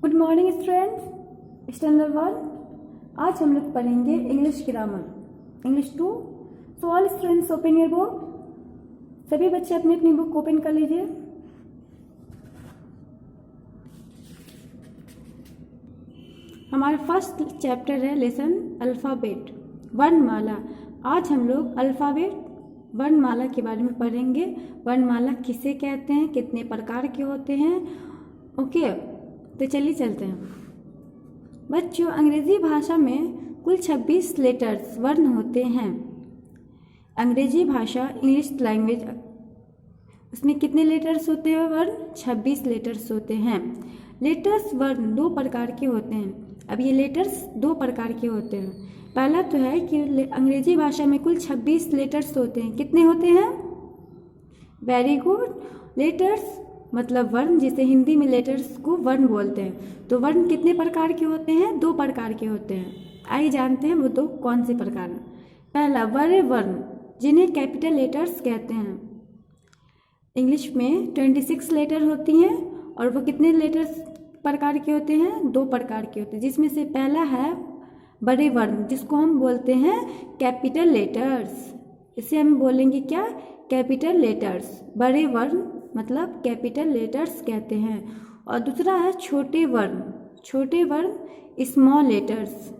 Good morning students, standard 1। आज हम लोग पढ़ेंगे English grammar, English 2। So all students open your book. सभी बच्चे अपनी अपनी बुक ओपन कर लीजिए। हमारा फर्स्ट चैप्टर है लेसन अल्फ़ाबेट, वर्णमाला। आज हम लोग अल्फ़ाबेट वर्णमाला के बारे में पढ़ेंगे। वर्णमाला किसे कहते हैं, कितने प्रकार के होते हैं। ओके, तो चलिए चलते हैं। बच्चों, अंग्रेजी भाषा में कुल 26 लेटर्स वर्ण होते हैं। अंग्रेजी भाषा इंग्लिश लैंग्वेज, उसमें कितने लेटर्स होते हैं? वर्ण 26 लेटर्स होते हैं। लेटर्स वर्ण दो प्रकार के होते हैं। अब ये लेटर्स दो प्रकार के होते हैं। पहला तो है कि अंग्रेजी भाषा में कुल 26 लेटर्स होते हैं। कितने होते हैं? Very good. लेटर्स मतलब वर्ण, जिसे हिंदी में लेटर्स को वर्ण बोलते हैं। तो वर्ण कितने प्रकार के होते हैं? दो प्रकार के होते हैं। आइए जानते हैं वो दो कौन से प्रकार हैं। पहला बड़े वर्ण, जिन्हें कैपिटल लेटर्स कहते हैं। इंग्लिश में 26 लेटर होती हैं और वो कितने लेटर्स प्रकार के होते हैं? दो प्रकार के होते हैं, जिसमें से पहला है बड़े वर्ण, जिसको हम बोलते हैं कैपिटल लेटर्स। इसे हम बोलेंगे क्या? Capital letters. बड़े वर्ण मतलब कैपिटल लेटर्स कहते हैं। और दूसरा है छोटे वर्ण। छोटे वर्ण स्मॉल लेटर्स,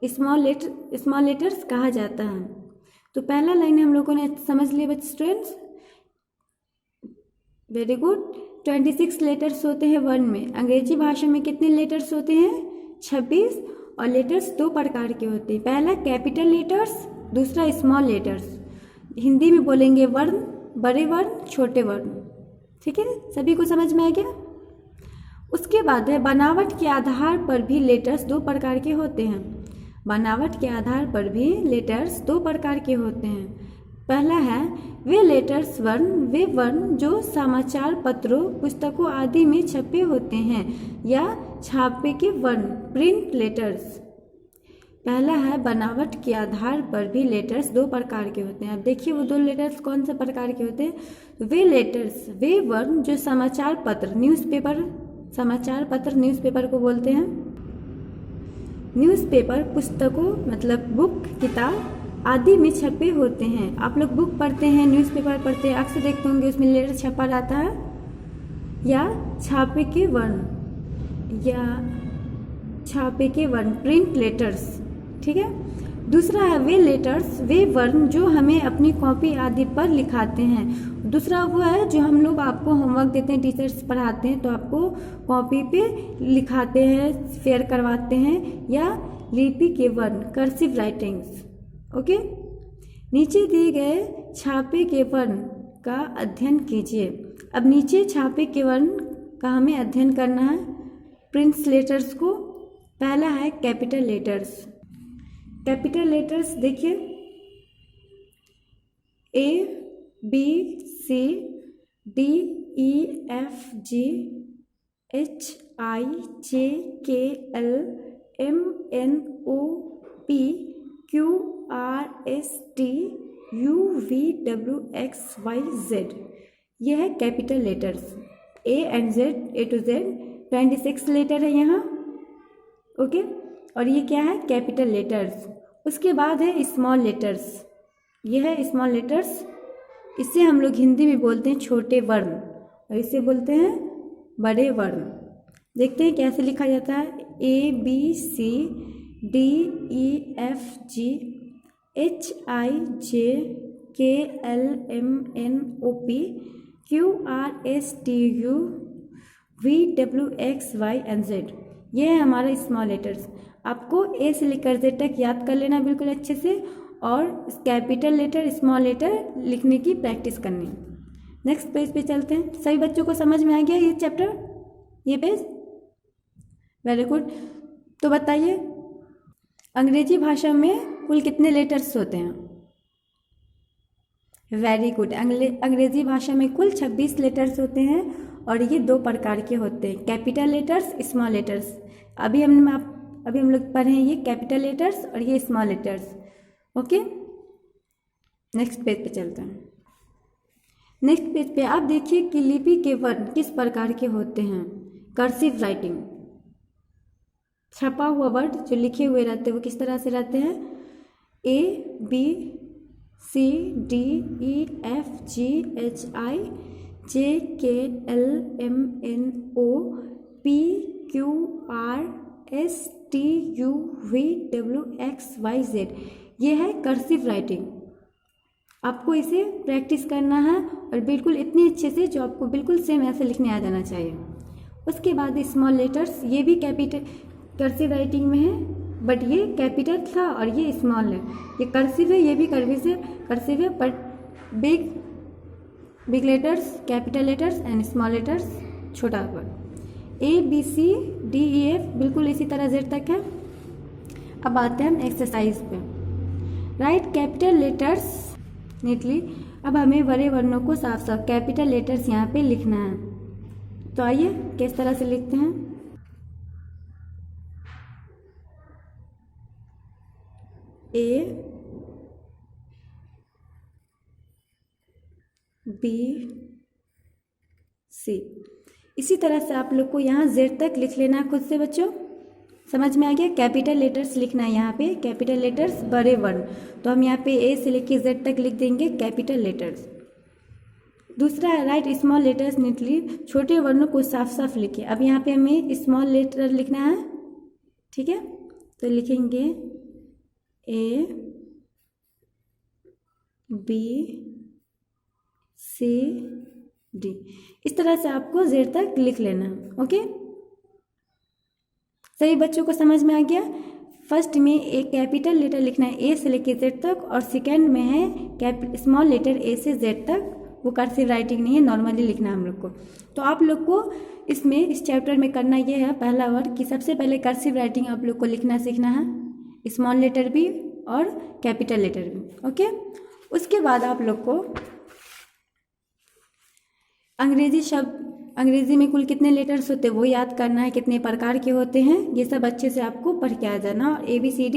स्मॉल लेटर्स कहा जाता है। तो पहला लाइन हम लोगों ने समझ लिया बच्चे स्टूडेंट्स। Very good. 26 लेटर्स होते हैं वर्ण में। अंग्रेजी भाषा में कितने लेटर्स होते हैं? 26। और लेटर्स दो प्रकार के होते हैं। पहला कैपिटल लेटर्स, दूसरा स्मॉल लेटर्स। हिंदी में बोलेंगे वर्ण, बड़े वर्ण, छोटे वर्ण। ठीक है, सभी को समझ में आ गया? उसके बाद है बनावट के आधार पर भी लेटर्स दो प्रकार के होते हैं। बनावट के आधार पर भी लेटर्स दो प्रकार के होते हैं। पहला है वे लेटर्स वर्ण, वे वर्ण जो समाचार पत्रों, पुस्तकों आदि में छपे होते हैं या छापे के वर्ण, प्रिंट लेटर्स। पहला है बनावट के आधार पर भी लेटर्स दो प्रकार के होते हैं। अब देखिए वो दो लेटर्स कौन से प्रकार के होते हैं। वे लेटर्स, वे वर्ण जो समाचार पत्र, न्यूज़पेपर, समाचार पत्र न्यूज़पेपर को बोलते हैं। न्यूज़पेपर पुस्तकों मतलब बुक, किताब आदि में छपे होते हैं। आप लोग बुक पढ़ते हैं, न्यूज़पेपर पढ़ते हैं, अक्सर देखते होंगे उसमें लेटर छपा रहता है। या छापे के वर्ण, या छापे के वर्ण, प्रिंट लेटर्स। ठीक है। दूसरा है वे लेटर्स, वे वर्ण जो हमें अपनी कॉपी आदि पर लिखाते हैं। दूसरा वो है जो हम लोग आपको होमवर्क देते हैं, टीचर्स पढ़ाते हैं तो आपको कॉपी पे लिखाते हैं, शेयर करवाते हैं, या लिपि के वर्ण, कर्सिव राइटिंग्स। ओके। नीचे दिए गए छापे के वर्ण का अध्ययन कीजिए। अब नीचे छापे के वर्ण का हमें अध्ययन करना है, प्रिंट लेटर्स को। पहला है कैपिटल लेटर्स। कैपिटल लेटर्स देखिए, ABCDEFG HIJKLMNOPQRSTUVWXYZ। यह है capital letters. A and Z, A to Z 26 letter है यहाँ। ओके। और ये क्या है? Capital letters. उसके बाद है स्मॉल लेटर्स। यह है स्मॉल लेटर्स। इसे हम लोग हिंदी में बोलते हैं छोटे वर्ण और इसे बोलते हैं बड़े वर्ण। देखते हैं कैसे लिखा जाता है। ABCDEFG HIJKLMNOPQRSTUVWXYZ। यह है हमारा स्मॉल लेटर्स। आपको ए से लेकर जेड तक याद कर लेना बिल्कुल अच्छे से, और कैपिटल लेटर, स्मॉल लेटर लिखने की प्रैक्टिस करनी। नेक्स्ट पेज पे चलते हैं। सभी बच्चों को समझ में आ गया ये चैप्टर, ये पेज? Very good. तो बताइए अंग्रेजी भाषा में कुल कितने लेटर्स होते हैं? Very good. अंग्रेजी भाषा में कुल 26 लेटर्स होते हैं और ये दो प्रकार के होते हैं, कैपिटल लेटर्स, स्मॉल लेटर्स। अभी हम लोग पढ़े हैं ये कैपिटल लेटर्स और ये small letters. Okay, next page पे चलते हैं। नेक्स्ट पेज पे आप देखिए कि लिपि के वर्ण किस प्रकार के होते हैं। कर्सिव राइटिंग, छपा हुआ वर्ड जो लिखे हुए रहते हैं वो किस तरह से रहते हैं, ABCDEFGHIJKLMNOPQRSTUVWXYZ, ये है कर्सिव राइटिंग। आपको इसे प्रैक्टिस करना है और बिल्कुल इतनी अच्छे से जो आपको बिल्कुल सेम ऐसे लिखने आ जाना चाहिए। उसके बाद स्मॉल लेटर्स, ये भी कैपिटल कर्सिव राइटिंग में है, बट ये कैपिटल था और ये स्मॉल है। ये कर्सिव है, ये भी कर्सिव है, but big letters, capital letters and small letters छोटा वर्ड। ABCDEF बिल्कुल इसी तरह जेड तक है। अब आते हैं हम एक्सरसाइज पे। Right capital letters neatly. अब हमें बड़े वर्णों को साफ साफ कैपिटल लेटर्स यहाँ पे लिखना है। तो आइए किस तरह से लिखते हैं। ABC, इसी तरह से आप लोग को यहाँ जेड तक लिख लेना है खुद से बच्चों। समझ में आ गया? कैपिटल लेटर्स लिखना है यहाँ पे, कैपिटल लेटर्स बड़े वर्ण, तो हम यहाँ पे ए से लेके जेड तक लिख देंगे कैपिटल लेटर्स। दूसरा है राइट स्मॉल लेटर्स नीटली, छोटे वर्णों को साफ साफ लिखिए। अब यहाँ पे हमें स्मॉल लेटर लिखना है, ठीक है, तो लिखेंगे ABCD, इस तरह से आपको जेड तक लिख लेना है। ओके, सभी बच्चों को समझ में आ गया? फर्स्ट में एक कैपिटल लेटर लिखना है ए से लेके जेड तक, और सेकंड में है स्मॉल लेटर ए से जेड तक। वो कर्सिव राइटिंग नहीं है, नॉर्मली लिखना है हम लोग को। तो आप लोग को इसमें इस चैप्टर में करना ये है पहला वर्ड कि सबसे पहले कर्सिव राइटिंग आप लोग को लिखना सीखना है, स्मॉल लेटर भी और कैपिटल लेटर भी। ओके, उसके बाद आप लोग को अंग्रेजी शब्द, अंग्रेजी में कुल कितने लेटर्स होते हैं वो याद करना है, कितने प्रकार के होते हैं, ये सब अच्छे से आपको पढ़ के आ जाना, और ABCD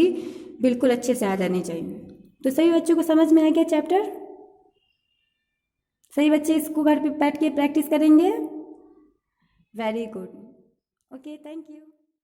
बिल्कुल अच्छे से आ जाने चाहिए। तो सभी बच्चों को समझ में आ गया चैप्टर? सही बच्चे इसको घर पे बैठ के प्रैक्टिस करेंगे? Very good. Okay, thank you.